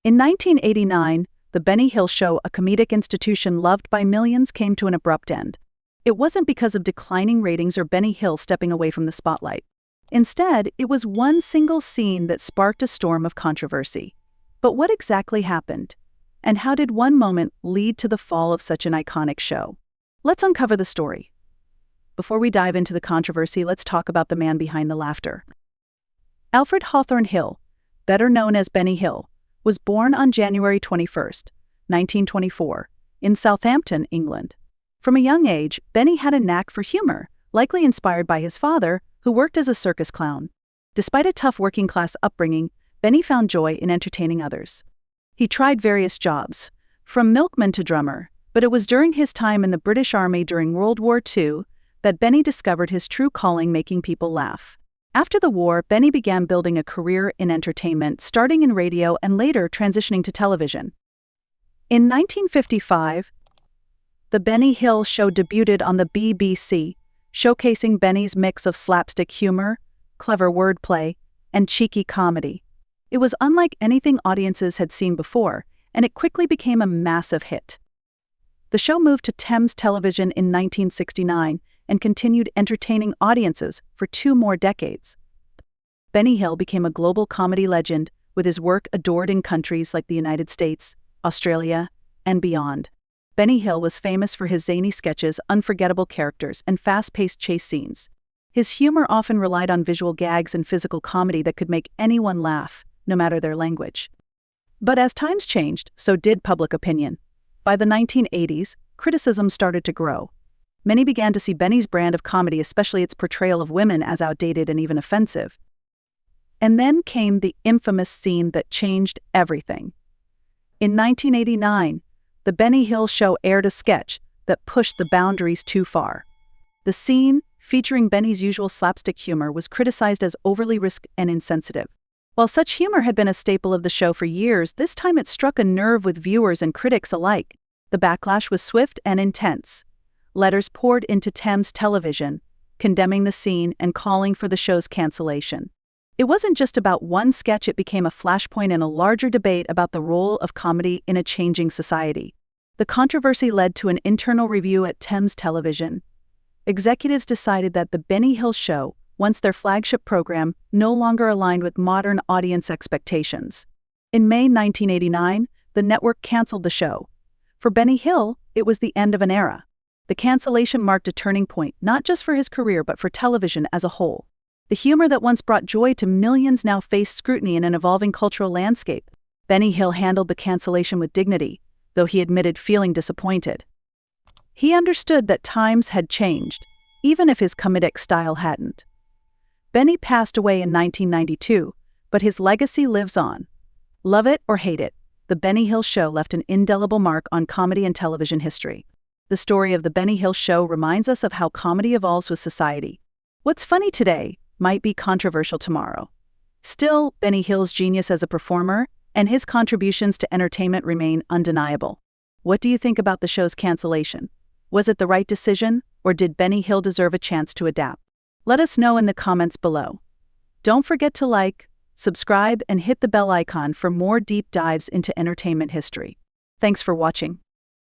In 1989, The Benny Hill Show, a comedic institution loved by millions, came to an abrupt end. It wasn't because of declining ratings or Benny Hill stepping away from the spotlight. Instead, it was one single scene that sparked a storm of controversy. But what exactly happened? And how did one moment lead to the fall of such an iconic show? Let's uncover the story. Before we dive into the controversy, let's talk about the man behind the laughter. Alfred Hawthorne Hill, better known as Benny Hill, was born on January 21, 1924, in Southampton, England. From a young age, Benny had a knack for humor, likely inspired by his father, who worked as a circus clown. Despite a tough working-class upbringing, Benny found joy in entertaining others. He tried various jobs, from milkman to drummer, but it was during his time in the British Army during World War II that Benny discovered his true calling, making people laugh. After the war, Benny began building a career in entertainment, starting in radio and later transitioning to television. In 1955, The Benny Hill Show debuted on the BBC, showcasing Benny's mix of slapstick humor, clever wordplay, and cheeky comedy. It was unlike anything audiences had seen before, and it quickly became a massive hit. The show moved to Thames Television in 1969 and continued entertaining audiences for 2 more decades. Benny Hill became a global comedy legend, with his work adored in countries like the United States, Australia, and beyond. Benny Hill was famous for his zany sketches, unforgettable characters, and fast-paced chase scenes. His humor often relied on visual gags and physical comedy that could make anyone laugh, no matter their language. But as times changed, so did public opinion. By the 1980s, criticism started to grow. Many began to see Benny's brand of comedy, especially its portrayal of women, as outdated and even offensive. And then came the infamous scene that changed everything. In 1989, The Benny Hill Show aired a sketch that pushed the boundaries too far. The scene, featuring Benny's usual slapstick humor, was criticized as overly risque and insensitive. While such humor had been a staple of the show for years, this time it struck a nerve with viewers and critics alike. The backlash was swift and intense. Letters poured into Thames Television, condemning the scene and calling for the show's cancellation. It wasn't just about one sketch, it became a flashpoint in a larger debate about the role of comedy in a changing society. The controversy led to an internal review at Thames Television. Executives decided that The Benny Hill Show, once their flagship program, no longer aligned with modern audience expectations. In May 1989, the network canceled the show. For Benny Hill, it was the end of an era. The cancellation marked a turning point, not just for his career but for television as a whole. The humor that once brought joy to millions now faced scrutiny in an evolving cultural landscape. Benny Hill handled the cancellation with dignity, though he admitted feeling disappointed. He understood that times had changed, even if his comedic style hadn't. Benny passed away in 1992, but his legacy lives on. Love it or hate it, The Benny Hill Show left an indelible mark on comedy and television history. The story of The Benny Hill Show reminds us of how comedy evolves with society. What's funny today might be controversial tomorrow. Still, Benny Hill's genius as a performer and his contributions to entertainment remain undeniable. What do you think about the show's cancellation? Was it the right decision, or did Benny Hill deserve a chance to adapt? Let us know in the comments below. Don't forget to like, subscribe, and hit the bell icon for more deep dives into entertainment history. Thanks for watching.